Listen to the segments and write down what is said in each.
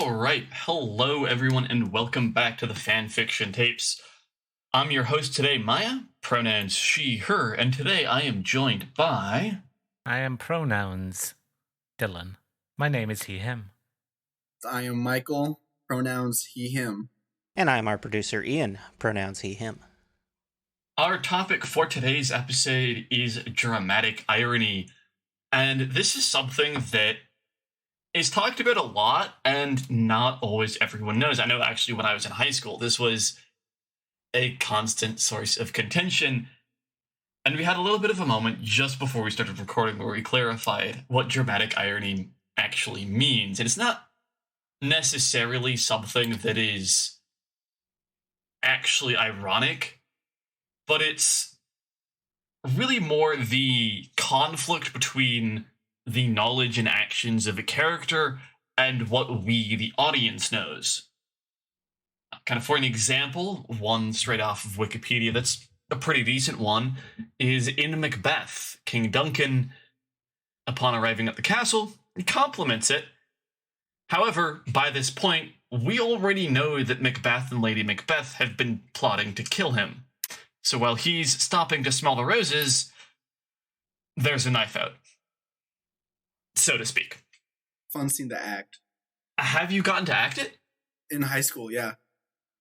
All right, hello everyone, and welcome back to the Fanfiction Tapes. I'm your host today, Maya, pronouns she, her, and today I am joined by... I am pronouns Dylan. My name is he, him. I am Michael, pronouns he, him. And I'm our producer, Ian, pronouns he, him. Our topic for today's episode is dramatic irony, and this is something that is talked about a lot, and not always everyone knows. I know actually when I was in high school, this was a constant source of contention, and we had a little bit of a moment just before we started recording where we clarified what dramatic irony actually means. And it's not necessarily something that is actually ironic, but it's really more the conflict between the knowledge and actions of a character and what we, the audience, knows. Kind of for an example, one straight off of Wikipedia that's a pretty decent one is in Macbeth. King Duncan, upon arriving at the castle, compliments it. However, by this point, we already know that Macbeth and Lady Macbeth have been plotting to kill him. So while he's stopping to smell the roses, there's a knife out, so to speak. Fun scene to act. Have you gotten to act it? In high school, yeah.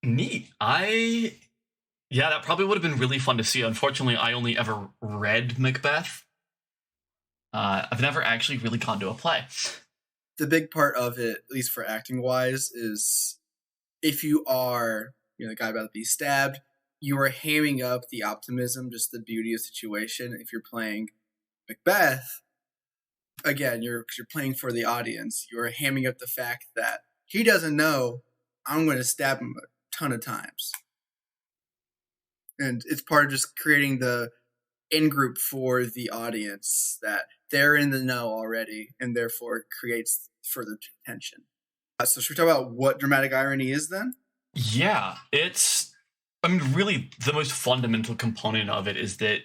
Neat. Yeah, that probably would have been really fun to see. Unfortunately, I only ever read Macbeth. I've never actually really gone to a play. The big part of it, at least for acting-wise, is if you are, the guy about to be stabbed, you are hamming up the optimism, just the beauty of the situation. If you're playing Macbeth, again, you're playing for the audience. You're hamming up the fact that he doesn't know I'm going to stab him a ton of times. And it's part of just creating the in-group for the audience that they're in the know already, and therefore it creates further tension. So should we talk about what dramatic irony is then? Yeah, really the most fundamental component of it is that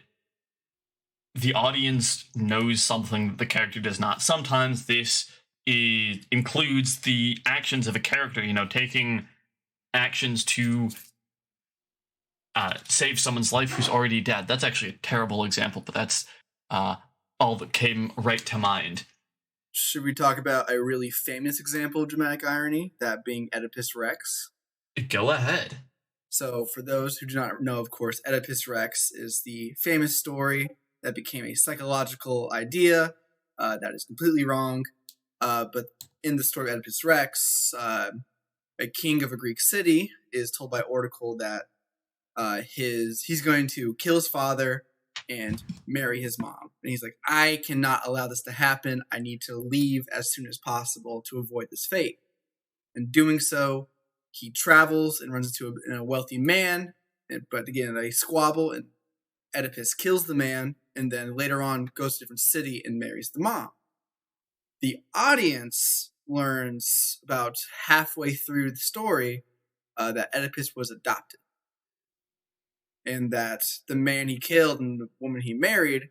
the audience knows something that the character does not. Sometimes this includes the actions of a character, taking actions to save someone's life who's already dead. That's actually a terrible example, but that's all that came right to mind. Should we talk about a really famous example of dramatic irony, that being Oedipus Rex? Go ahead. So for those who do not know, of course, Oedipus Rex is the famous story that became a psychological idea that is completely wrong. But in the story of Oedipus Rex, a king of a Greek city is told by Oracle that he's going to kill his father and marry his mom. And he's like, I cannot allow this to happen. I need to leave as soon as possible to avoid this fate. In doing so, he travels and runs into a wealthy man, but again, they squabble, and Oedipus kills the man, and then later on goes to a different city and marries the mom. The audience learns about halfway through the story that Oedipus was adopted, and that the man he killed and the woman he married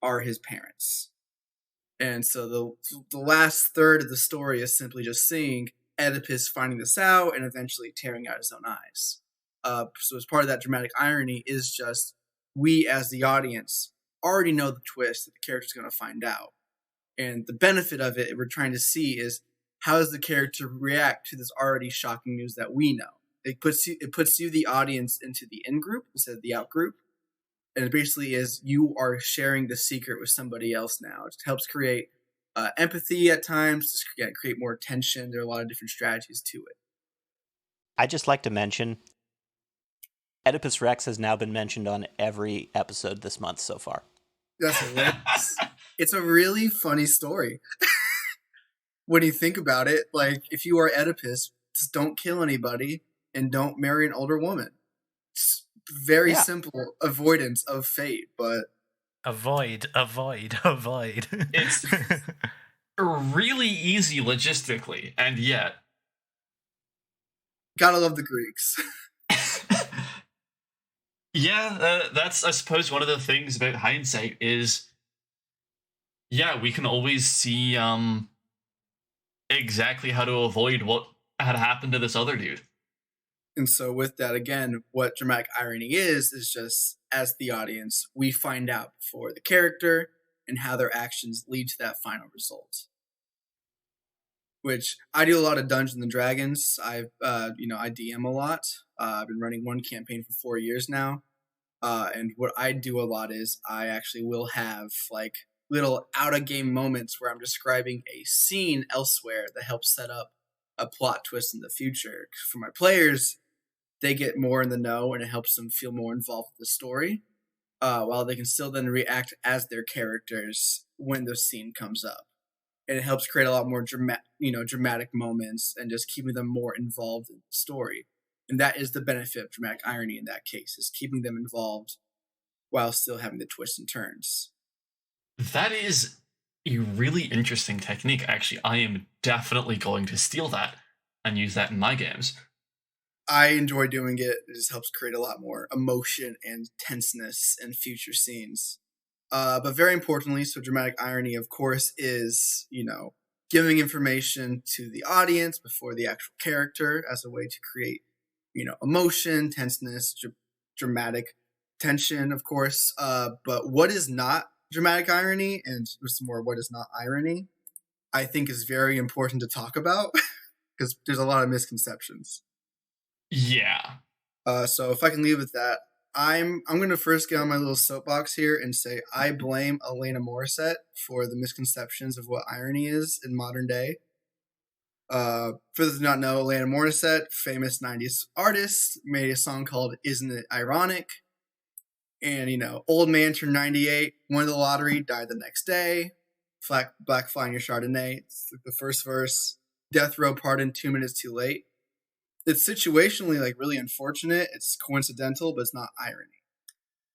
are his parents. And so the last third of the story is simply just seeing Oedipus finding this out and eventually tearing out his own eyes. So as part of that dramatic irony is just we as the audience already know the twist that the character's going to find out. And the benefit of it we're trying to see is how does the character react to this already shocking news that we know. It puts you, the audience, into the in-group instead of the out-group. And it basically is you are sharing the secret with somebody else now. It helps create empathy at times, to create more tension. There are a lot of different strategies to it. I'd just like to mention, Oedipus Rex has now been mentioned on every episode this month so far. That's hilarious. It's a really funny story. When you think about it, like, if you are Oedipus, just don't kill anybody and don't marry an older woman. It's very simple avoidance of fate, but... Avoid. It's really easy logistically, and yet... Gotta love the Greeks. Yeah, that's, I suppose, one of the things about hindsight is... Yeah, we can always see exactly how to avoid what had happened to this other dude. And so with that, again, what dramatic irony is just as the audience, we find out before the character and how their actions lead to that final result. Which I do a lot of Dungeons and Dragons. I DM a lot. I've been running one campaign for 4 years now. And what I do a lot is I actually will have like little out of game moments where I'm describing a scene elsewhere that helps set up a plot twist in the future. For my players, they get more in the know and it helps them feel more involved with the story, while they can still then react as their characters when the scene comes up. And it helps create a lot more dramatic moments and just keeping them more involved in the story. And that is the benefit of dramatic irony in that case, is keeping them involved while still having the twists and turns. That is a really interesting technique. Actually, I am definitely going to steal that and use that in my games. I enjoy doing it. It just helps create a lot more emotion and tenseness in future scenes. But very importantly, so dramatic irony, of course, is, giving information to the audience before the actual character as a way to create, emotion, tenseness, dramatic tension, of course. But what is not dramatic irony, and some more what is not irony, I think is very important to talk about because there's a lot of misconceptions. Yeah. So if I can leave with that, I'm going to first get on my little soapbox here and say I blame Alaina Morissette for the misconceptions of what irony is in modern day. For those who do not know, Alaina Morissette, famous 90s artist, made a song called Isn't It Ironic? And, old man turned 98, won the lottery, died the next day. Black fly in your Chardonnay. It's the first verse. Death row pardon 2 minutes too late. It's situationally really unfortunate. It's coincidental, but it's not irony.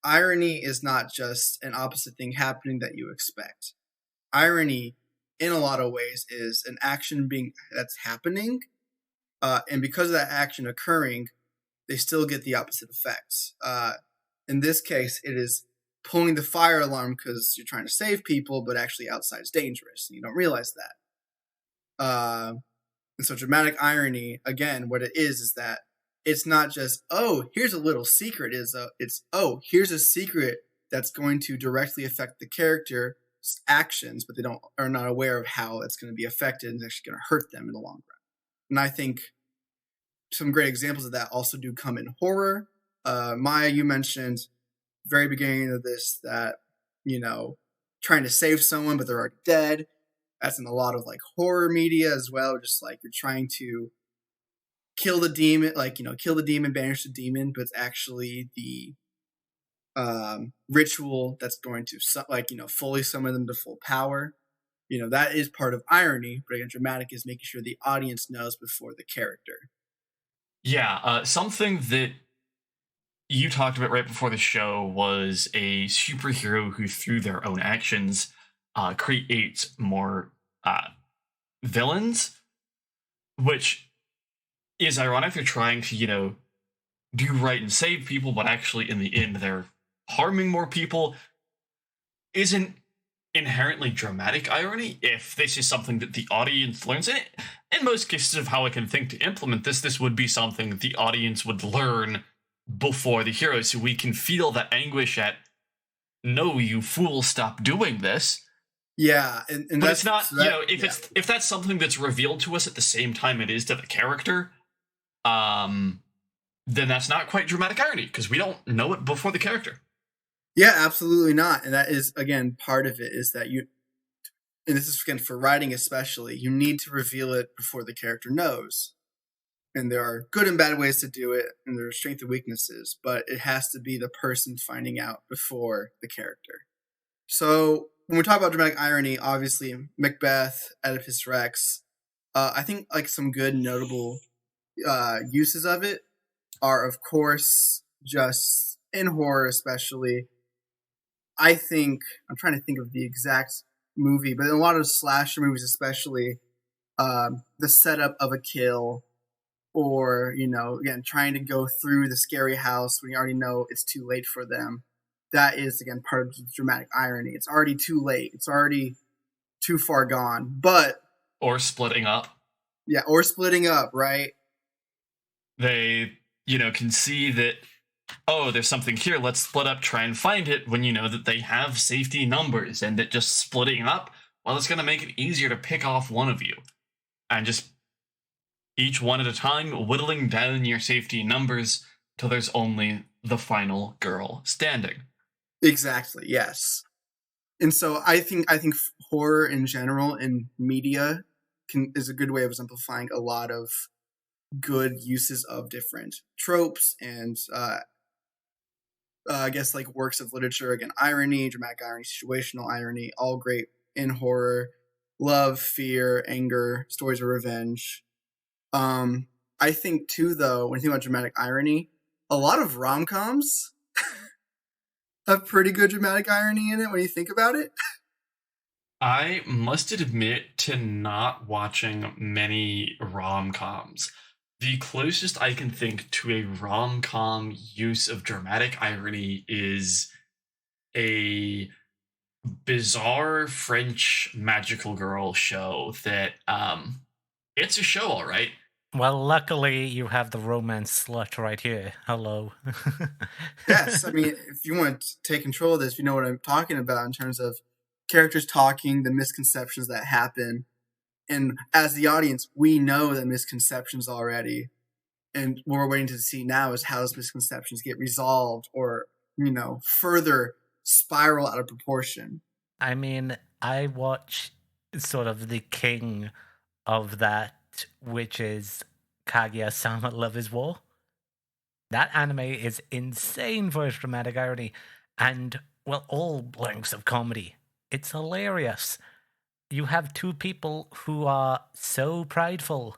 Irony is not just an opposite thing happening that you expect. Irony, in a lot of ways, is an action that's happening, and because of that action occurring, they still get the opposite effects. In this case, it is pulling the fire alarm because you're trying to save people, but actually outside is dangerous, and you don't realize that. And so dramatic irony, again, what it is that it's not just, oh, here's a little secret. It's, oh, here's a secret that's going to directly affect the character's actions, but they are not aware of how it's going to be affected and it's actually going to hurt them in the long run. And I think some great examples of that also do come in horror. Maya, you mentioned very beginning of this that, trying to save someone, but they're already dead. That's in a lot of horror media as well. Just you're trying to kill the demon, kill the demon, banish the demon, but it's actually the ritual that's going to fully summon them to full power. That is part of irony, but again, dramatic is making sure the audience knows before the character. Yeah, something that you talked about right before the show was a superhero who, through their own actions, creates more villains, which is ironic. They're trying to, do right and save people, but actually in the end they're harming more people. Isn't inherently dramatic irony if this is something that the audience learns. In most cases of how I can think to implement this would be something the audience would learn before the hero, so we can feel that anguish at, no, you fool, stop doing this. Yeah, and but it's not, if that's something that's revealed to us at the same time it is to the character, then that's not quite dramatic irony, because we don't know it before the character. Yeah, absolutely not. And that is, again, part of it is that and this is, again, for writing especially, you need to reveal it before the character knows. And there are good and bad ways to do it, and there are strengths and weaknesses, but it has to be the person finding out before the character. So when we talk about dramatic irony, obviously Macbeth, Oedipus Rex, I think some good notable uses of it are, of course, just in horror especially. I think, I'm trying to think of the exact movie, but in a lot of slasher movies especially, the setup of a kill, or, again, trying to go through the scary house when you already know it's too late for them. That is, again, part of the dramatic irony. It's already too late. It's already too far gone. Or splitting up. Yeah, or splitting up, right? They, can see that, oh, there's something here, let's split up, try and find it, when you know that they have safety numbers, and that just splitting up, well, it's going to make it easier to pick off one of you. And just each one at a time, whittling down your safety numbers till there's only the final girl standing. Exactly, yes. And so I think horror in general in media is a good way of exemplifying a lot of good uses of different tropes and I guess like works of literature. Again, irony, dramatic irony, situational irony, all great in horror. Love, fear, anger, stories of revenge. I think too, though, when you think about dramatic irony, a lot of rom-coms have pretty good dramatic irony in it when you think about it. I must admit to not watching many rom-coms. The closest I can think to a rom-com use of dramatic irony is a bizarre French magical girl show that, it's a show, all right. Well, luckily you have the romance slut right here. Hello. Yes, I mean, if you want to take control of this, you know what I'm talking about in terms of characters talking, the misconceptions that happen. And as the audience, we know the misconceptions already. And what we're waiting to see now is how those misconceptions get resolved or, further spiral out of proportion. I mean, I watch sort of the king of that, which is Kaguya-sama Love is War. That anime is insane for its dramatic irony and, well, all lengths of comedy. It's hilarious. You have two people who are so prideful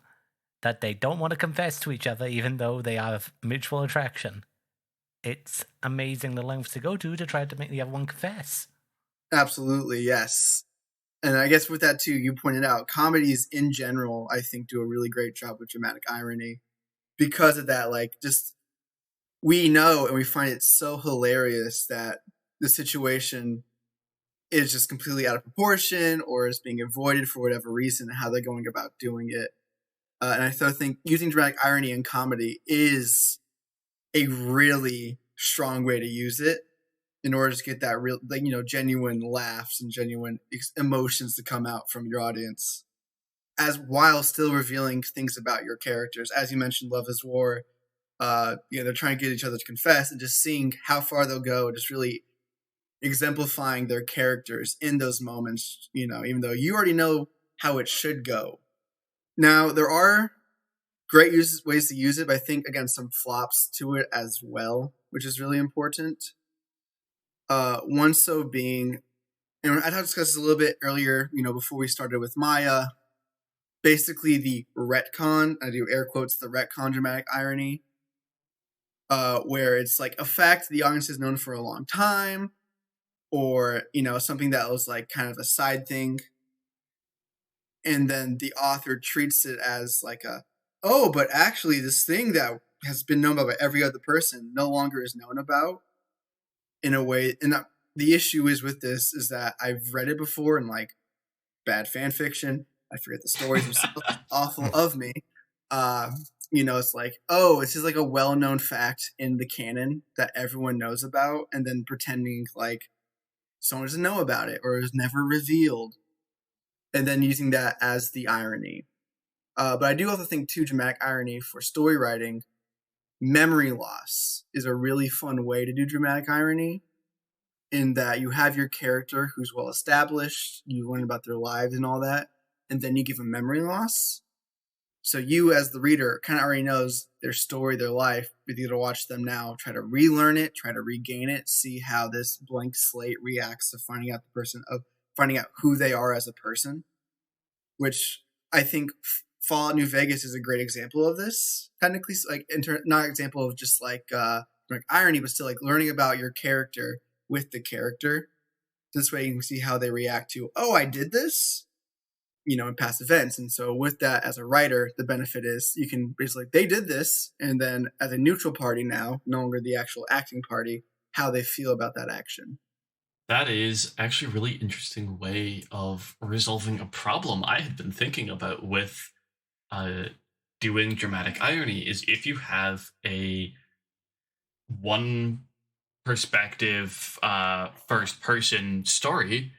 that they don't want to confess to each other even though they have mutual attraction. It's amazing the lengths to go to try to make the other one confess. Absolutely, yes. And I guess with that too, you pointed out, comedies in general, I think, do a really great job with dramatic irony. Because of that, we know and we find it so hilarious that the situation is just completely out of proportion or is being avoided for whatever reason, how they're going about doing it. And I think using dramatic irony in comedy is a really strong way to use it in order to get that real, genuine laughs and genuine emotions to come out from your audience, as while still revealing things about your characters. As you mentioned, Love is War. They're trying to get each other to confess, and just seeing how far they'll go, just really exemplifying their characters in those moments. Even though you already know how it should go. Now there are great ways to use it, but I think again some flops to it as well, which is really important. One so being, and I discussed this a little bit earlier, before we started with Maya, basically the retcon, I do air quotes, the retcon dramatic irony, where it's like a fact the audience has known for a long time, or, something that was like kind of a side thing. And then the author treats it as like but actually this thing that has been known about by every other person no longer is known about in a way. And the issue is with this is that I've read it before in like bad fan fiction. I forget the stories. It's awful of me. It's like, it's just like a well-known fact in the canon that everyone knows about, and then pretending like someone doesn't know about it or is never revealed, and then using that as the irony. But I do also think too, dramatic irony for story writing, memory loss is a really fun way to do dramatic irony, in that you have your character who's well established, you learn about their lives and all that, and then you give them memory loss. So you, as the reader, kind of already knows their story, their life, but you get to watch them now try to relearn it, try to regain it, see how this blank slate reacts to finding out finding out who they are as a person, which I think Fallout New Vegas is a great example of this. Technically, like not example of just like irony, but still like learning about your character with the character. This way you can see how they react to, I did this, in past events. And so with that, as a writer, the benefit is you can basically, they did this, and then as a neutral party now, no longer the actual acting party, how they feel about that action. That is actually a really interesting way of resolving a problem I had been thinking about with doing dramatic irony is if you have a one perspective first person story,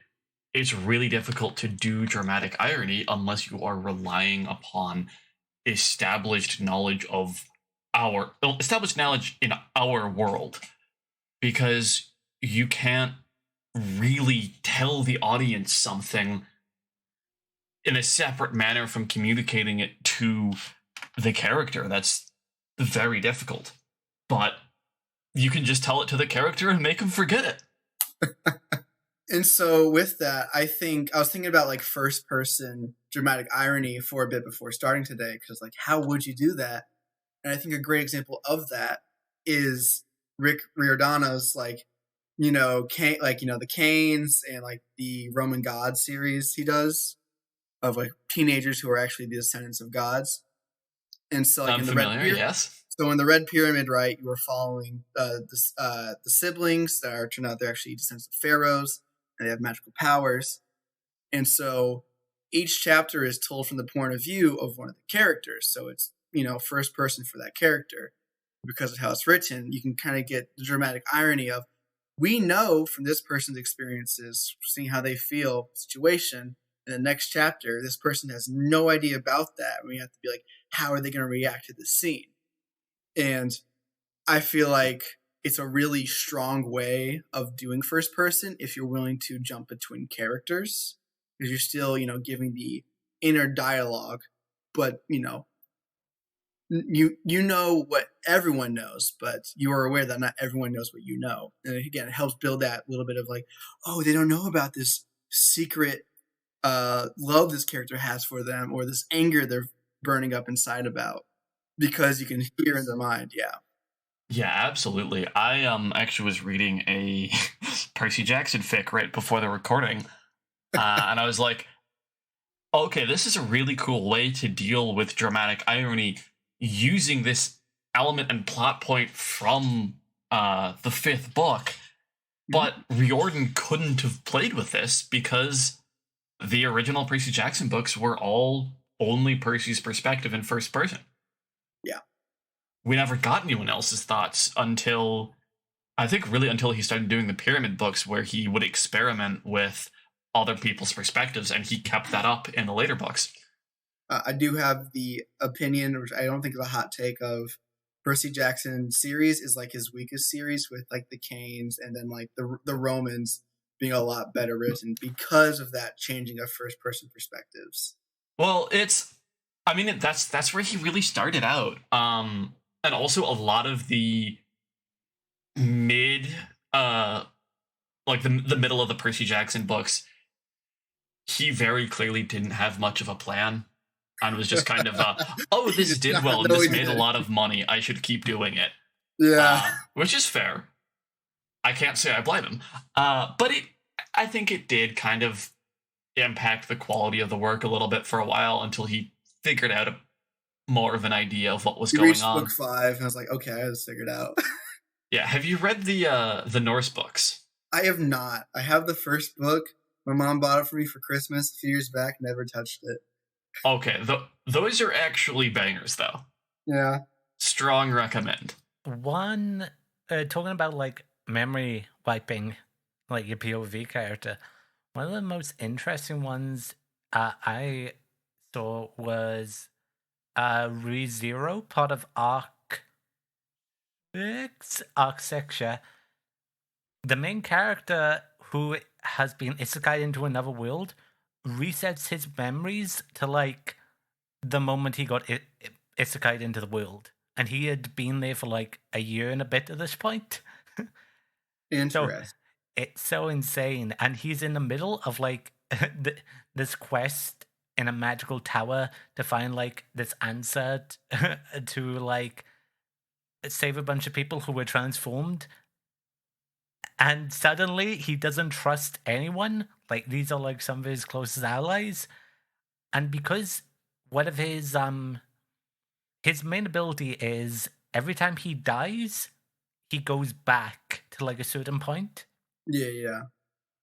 it's really difficult to do dramatic irony unless you are relying upon established knowledge in our world, because you can't really tell the audience something in a separate manner from communicating it to the character. That's very difficult. But you can just tell it to the character and make them forget it. And so with that, I was thinking about like first person dramatic irony for a bit before starting today, because like, how would you do that? And I think a great example of that is Rick Riordan's like, the Canes and like the Roman God series he does of like teenagers who are actually the descendants of gods. And so like I'm in the familiar, Red Pyramid, yes. so in the Red Pyramid, right, you are following the siblings that turn out they're actually descendants of pharaohs, and they have magical powers. And so each chapter is told from the point of view of one of the characters. So it's, first person for that character. Because of how it's written, you can kind of get the dramatic irony of, we know from this person's experiences, seeing how they feel, situation, in the next chapter, this person has no idea about that. We have to be like, how are they going to react to this scene? And I feel like it's a really strong way of doing first person if you're willing to jump between characters, because you're still, giving the inner dialogue, but, you know what everyone knows, but you are aware that not everyone knows what you know. And again, it helps build that little bit of like, oh, they don't know about this secret love this character has for them, or this anger they're burning up inside about, because you can hear in their mind. Yeah, absolutely. I actually was reading a Percy Jackson fic right before the recording, and I was like, okay, this is a really cool way to deal with dramatic irony using this element and plot point from the fifth book. But Riordan couldn't have played with this because the original Percy Jackson books were all only Percy's perspective in first person. Yeah. We never got anyone else's thoughts until he started doing the Pyramid books, where he would experiment with other people's perspectives, and he kept that up in the later books. I do have the opinion, which I don't think is a hot take, of Percy Jackson series is like his weakest series, with like the Canes and then like the Romans being a lot better written because of that changing of first person perspectives. Well, that's where he really started out. And also a lot of the mid, like the middle of the Percy Jackson books, he very clearly didn't have much of a plan, and was just kind of, oh, this did well, and this made a lot of money, I should keep doing it. Yeah. Which is fair. I can't say I blame him. But I think it did kind of impact the quality of the work a little bit for a while, until he figured out more of an idea of what was going on. Book 5, and I was like, okay, I just figured out. Yeah, have you read the Norse books? I have not. I have the first book. My mom bought it for me for Christmas a few years back. Never touched it. Okay, those are actually bangers, though. Yeah. Strong recommend. One, talking about like memory wiping, like your POV character, one of the most interesting ones I saw was ReZero, part of Arc 6. The main character, who has been isekai into another world, resets his memories to like the moment he got isekai into the world, and he had been there for like a year and a bit at this point. Interesting. So it's so insane, and he's in the middle of like this quest in a magical tower to find like this answer to like save a bunch of people who were transformed. And suddenly he doesn't trust anyone. Like, these are like some of his closest allies. And because one of his main ability is every time he dies, he goes back to like a certain point. Yeah.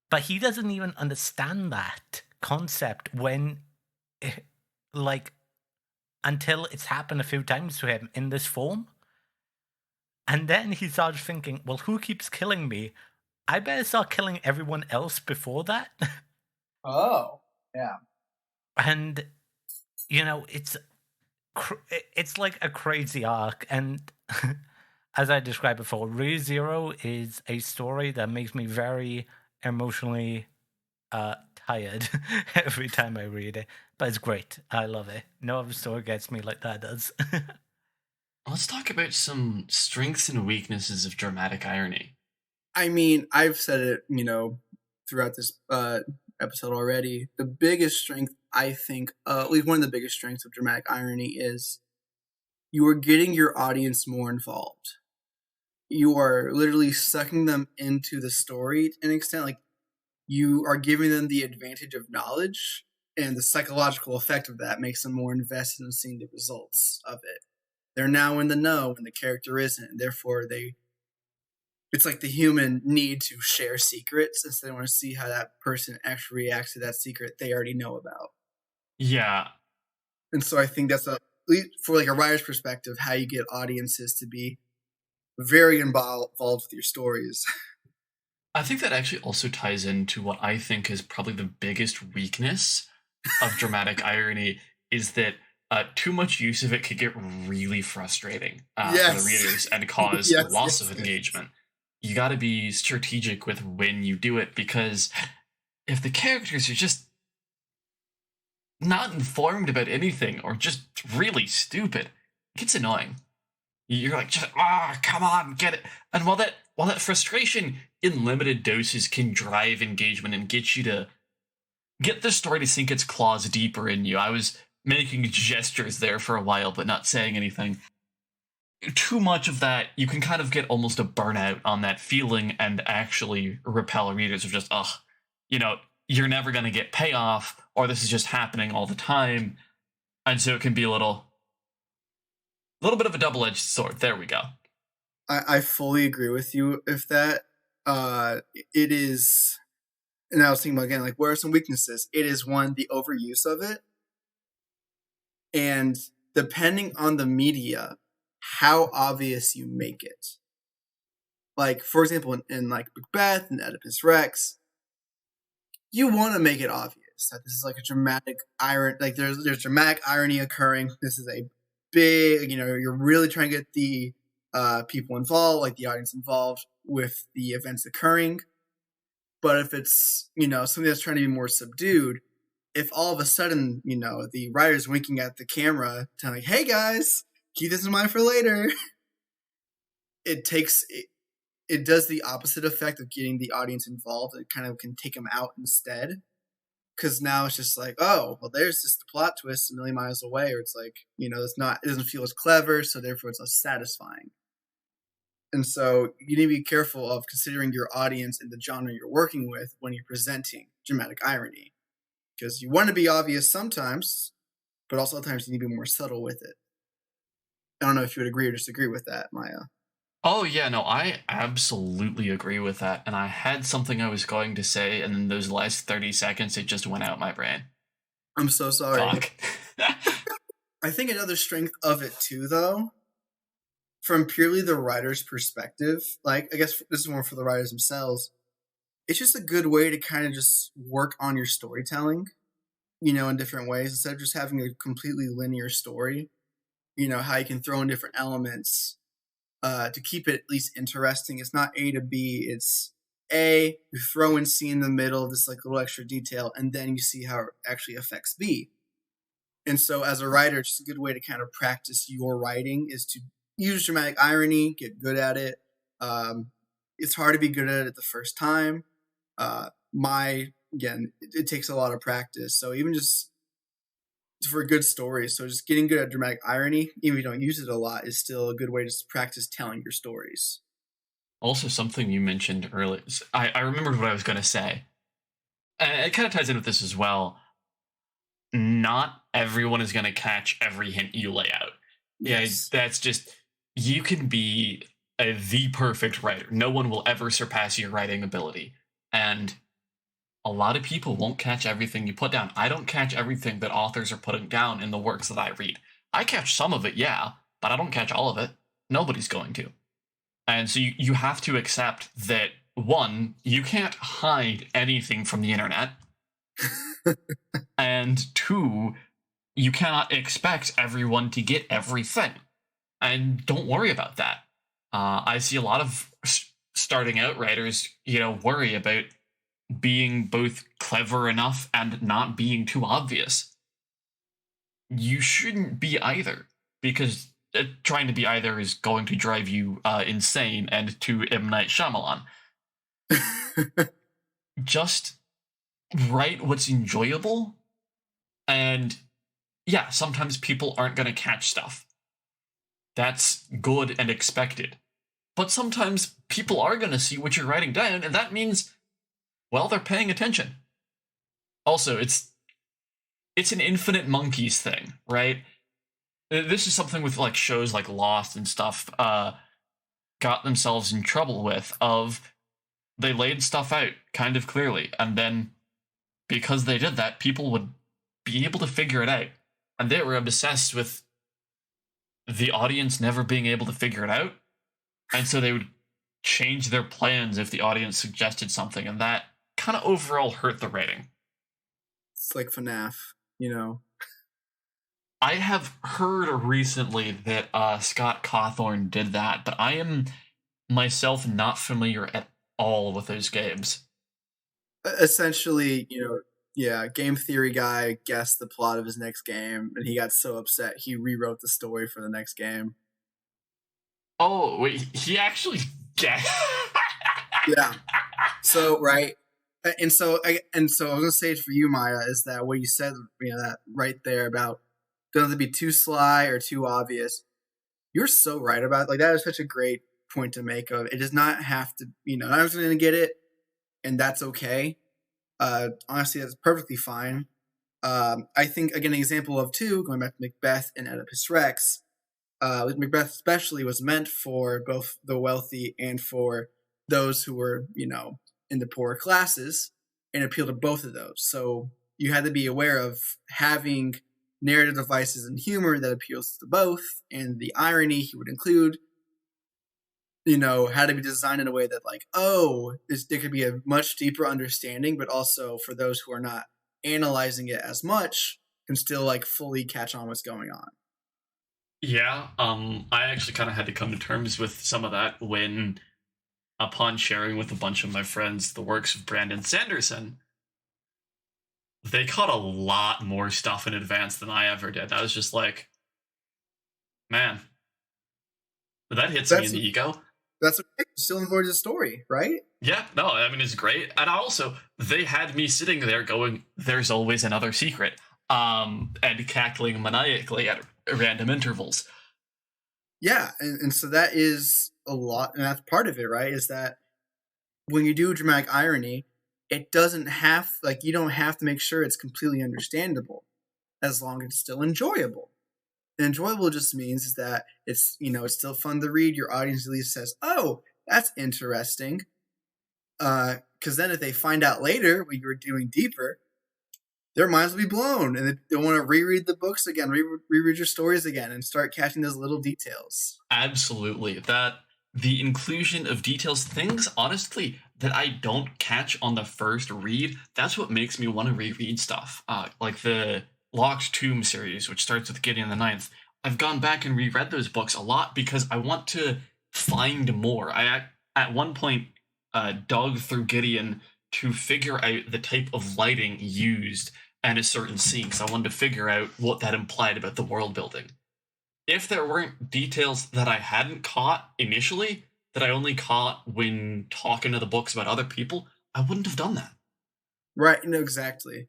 But he doesn't even understand that concept when like until it's happened a few times to him in this form. And then he started thinking, well, who keeps killing me? I better start killing everyone else before that. Oh, yeah. And, it's like a crazy arc. And as I described before, ReZero is a story that makes me very emotionally tired every time I read it. But it's great. I love it. No other story gets me like that does. Let's talk about some strengths and weaknesses of dramatic irony. I mean, I've said it, throughout this episode already. The biggest strength, I think, at least one of the biggest strengths of dramatic irony is you are getting your audience more involved. You are literally sucking them into the story to an extent. Like, you are giving them the advantage of knowledge, and the psychological effect of that makes them more invested in seeing the results of it. They're now in the know when the character isn't, and therefore it's like the human need to share secrets, and so they want to see how that person actually reacts to that secret they already know about. Yeah. And so I think that's for like a writer's perspective, how you get audiences to be very involved with your stories. I think that actually also ties into what I think is probably the biggest weakness of dramatic irony is that too much use of it could get really frustrating for the readers and cause loss of engagement. You got to be strategic with when you do it, because if the characters are just not informed about anything or just really stupid, it gets annoying. You're like, just, come on, get it. And while that frustration in limited doses can drive engagement and get you to get the story to sink its claws deeper in you. I was making gestures there for a while, but not saying anything. Too much of that, you can kind of get almost a burnout on that feeling and actually repel readers of just, you're never going to get payoff, or this is just happening all the time. And so it can be a little bit of a double-edged sword. There we go. I fully agree with you. If that, it is, and I was thinking about again, like, where are some weaknesses? It is one, the overuse of it. And depending on the media, how obvious you make it. Like, for example, in like Macbeth and Oedipus Rex, you want to make it obvious that this is like a dramatic irony, like there's dramatic irony occurring. This is a big, you're really trying to get the people involved, like the audience involved with the events occurring. But if it's, something that's trying to be more subdued, if all of a sudden, the writer's winking at the camera, telling like, hey guys, keep this in mind for later, it does the opposite effect of getting the audience involved. It kind of can take them out instead. Because now it's just like, oh, well, there's just the plot twist a million miles away, or it's like, it doesn't feel as clever, so therefore it's less satisfying. And so you need to be careful of considering your audience and the genre you're working with when you're presenting dramatic irony. Because you want to be obvious sometimes, but also sometimes you need to be more subtle with it. I don't know if you would agree or disagree with that, Maya. Oh, yeah, no, I absolutely agree with that. And I had something I was going to say, and then those last 30 seconds, it just went out my brain. I'm so sorry. Fuck. I think another strength of it, too, though, from purely the writer's perspective, like, I guess this is more for the writers themselves, it's just a good way to kind of just work on your storytelling, in different ways, instead of just having a completely linear story, how you can throw in different elements to keep it at least interesting. It's not A to B, it's A, you throw in C in the middle, this like little extra detail, and then you see how it actually affects B. And so as a writer, it's just a good way to kind of practice your writing is to use dramatic irony, get good at it. It's hard to be good at it the first time. It takes a lot of practice. So even just for good stories, so just getting good at dramatic irony, even if you don't use it a lot, is still a good way to practice telling your stories. Also, something you mentioned earlier, I remembered what I was going to say. And it kind of ties in with this as well. Not everyone is going to catch every hint you lay out. Yes. Yeah, that's just, you can be the perfect writer. No one will ever surpass your writing ability. And a lot of people won't catch everything you put down. I don't catch everything that authors are putting down in the works that I read. I catch some of it, yeah, but I don't catch all of it. Nobody's going to. And so you have to accept that, one, you can't hide anything from the internet, and two, you cannot expect everyone to get everything. And don't worry about that. I see a lot of starting out writers, worry about being both clever enough and not being too obvious. You shouldn't be either, because trying to be either is going to drive you insane and to M. Night Shyamalan. Just write what's enjoyable, and yeah, sometimes people aren't going to catch stuff. That's good and expected. But sometimes people are going to see what you're writing down, and that means, well, they're paying attention. Also, it's an infinite monkeys thing, right? This is something with like shows like Lost and stuff got themselves in trouble with, of they laid stuff out kind of clearly, and then because they did that, people would be able to figure it out. And they were obsessed with the audience never being able to figure it out. And so they would change their plans if the audience suggested something, and that kind of overall hurt the rating. It's like FNAF, I have heard recently that Scott Cawthorn did that, but I am myself not familiar at all with those games. Essentially, game theory guy guessed the plot of his next game, and he got so upset he rewrote the story for the next game. Oh, wait, he actually guessed? Yeah. So, right. And so I was gonna say for you, Maya, is that what you said, that right there about don't have to be too sly or too obvious. You're so right about it. Like, that is such a great point to make of it. Does not have to, not everyone's gonna get it, and that's okay. Honestly, that's perfectly fine. I think, again, an example of two, going back to Macbeth and Oedipus Rex, Macbeth especially was meant for both the wealthy and for those who were, in the poorer classes, and appeal to both of those. So you had to be aware of having narrative devices and humor that appeals to both, and the irony he would include, had to be designed in a way that, like, there could be a much deeper understanding, but also for those who are not analyzing it as much, can still, like, fully catch on what's going on. Yeah, I actually kind of had to come to terms with some of that when, upon sharing with a bunch of my friends the works of Brandon Sanderson, they caught a lot more stuff in advance than I ever did. I was just like, man, that hits me in the ego. That's okay. Still enjoyed the story, right? Yeah, no, I mean, it's great. And also, they had me sitting there going, there's always another secret, and cackling maniacally at random intervals. Yeah, and so that is a lot, and that's part of it, right? Is that when you do dramatic irony, it doesn't have, like, you don't have to make sure it's completely understandable, as long as it's still enjoyable. And enjoyable just means is that it's, it's still fun to read. Your audience at least says, oh, that's interesting. Because then if they find out later what you were doing deeper, their minds will be blown, and they want to reread the books again, reread your stories again, and start catching those little details. Absolutely. The inclusion of details, things, honestly, that I don't catch on the first read, that's what makes me want to reread stuff. Like the Locked Tomb series, which starts with Gideon the Ninth. I've gone back and reread those books a lot because I want to find more. I, at one point, dug through Gideon to figure out the type of lighting used in a certain scene, because I wanted to figure out what that implied about the world building. If there weren't details that I hadn't caught initially, that I only caught when talking to the books about other people, I wouldn't have done that. Right, exactly.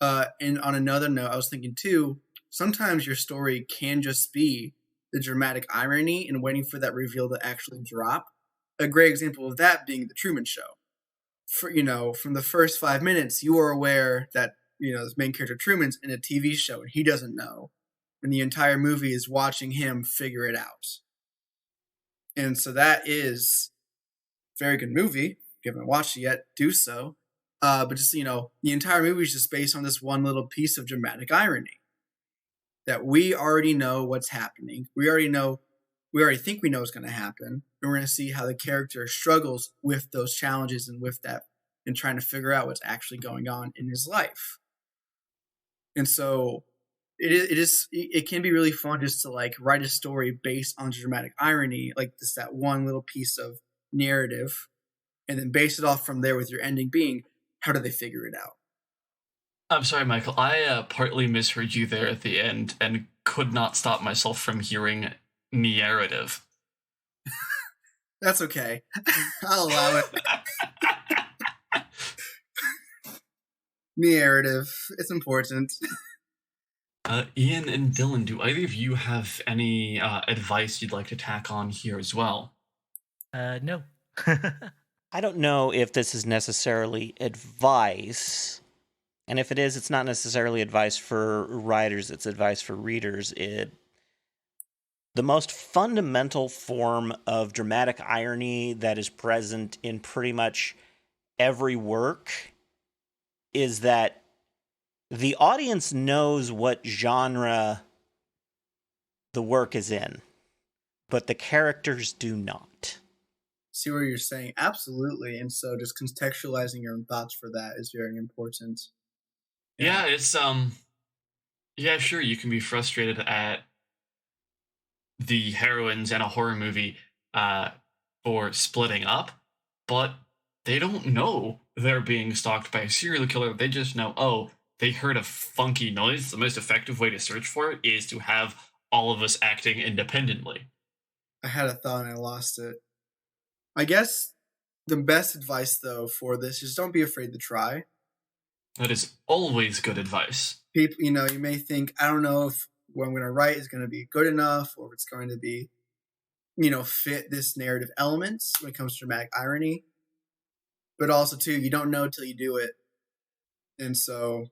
And on another note, I was thinking too, sometimes your story can just be the dramatic irony and waiting for that reveal to actually drop. A great example of that being The Truman Show. From the first 5 minutes, you are aware that, this main character Truman's in a TV show and he doesn't know. And the entire movie is watching him figure it out. And so that is a very good movie. If you haven't watched it yet, do so. But just, the entire movie is just based on this one little piece of dramatic irony that we already know what's happening. We already think we know what's going to happen. And we're going to see how the character struggles with those challenges and with that, and trying to figure out what's actually going on in his life. And so it can be really fun just to like write a story based on dramatic irony, like just that one little piece of narrative, and then base it off from there with your ending being, how do they figure it out? I'm sorry, Michael. I partly misheard you there at the end and could not stop myself from hearing narrative. That's okay. I'll allow it. Narrative. It's important. Ian and Dylan, do either of you have any advice you'd like to tack on here as well? No. I don't know if this is necessarily advice. And if it is, it's not necessarily advice for writers, it's advice for readers. The most fundamental form of dramatic irony that is present in pretty much every work is that the audience knows what genre the work is in, but the characters do not. See what you're saying? Absolutely. And so just contextualizing your own thoughts for that is very important. Yeah, it's yeah, sure, you can be frustrated at the heroines in a horror movie for splitting up, but they don't know they're being stalked by a serial killer. They just know, oh, they heard a funky noise. The most effective way to search for it is to have all of us acting independently. I had a thought and I lost it. I guess the best advice, though, for this is don't be afraid to try. That is always good advice. People, you may think, I don't know if what I'm going to write is going to be good enough, or if it's going to be, fit this narrative elements when it comes to dramatic irony. But also, too, you don't know till you do it. And so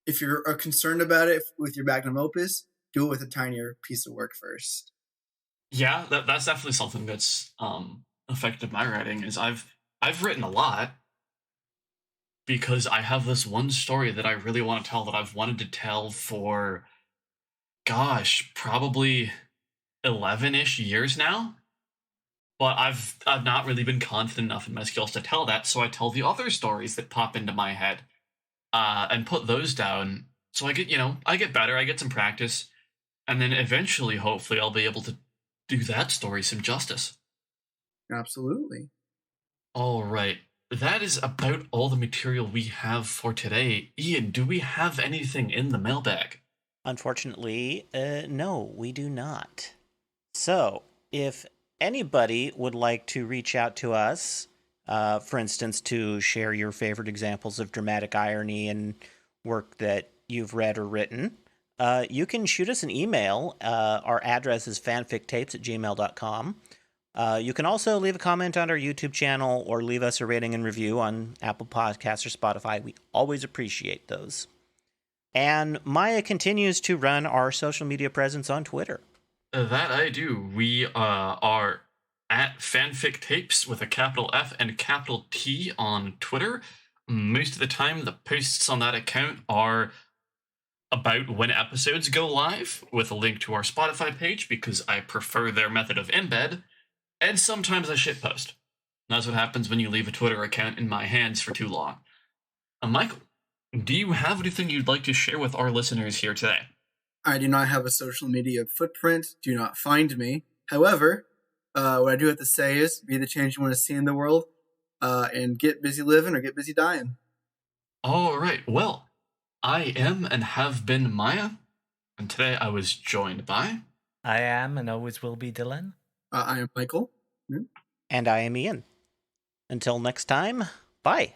if you're concerned about it with your magnum opus, do it with a tinier piece of work first. Yeah, that's definitely something that's affected my writing. Is I've written a lot because I have this one story that I really want to tell that I've wanted to tell for, gosh, probably 11-ish years now. But I've not really been confident enough in my skills to tell that, so I tell the other stories that pop into my head and put those down. So I get better, I get some practice, and then eventually, hopefully, I'll be able to do that story some justice. Absolutely. All right. That is about all the material we have for today. Ian, do we have anything in the mailbag? Unfortunately, no, we do not. So, if anybody would like to reach out to us, for instance, to share your favorite examples of dramatic irony and work that you've read or written, you can shoot us an email. Our address is fanfictapes@gmail.com. You can also leave a comment on our YouTube channel or leave us a rating and review on Apple Podcasts or Spotify. We always appreciate those. And Maya continues to run our social media presence on Twitter. That I do. We are at Fanfic Tapes with a capital F and capital T on Twitter. Most of the time, the posts on that account are about when episodes go live, with a link to our Spotify page because I prefer their method of embed. And sometimes I shitpost. That's what happens when you leave a Twitter account in my hands for too long. Michael, do you have anything you'd like to share with our listeners here today? I do not have a social media footprint. Do not find me. However, what I do have to say is be the change you want to see in the world, and get busy living or get busy dying. All right. Well, I am and have been Maya, and today I was joined by... I am and always will be Dylan. I am Michael. And I am Ian. Until next time, bye.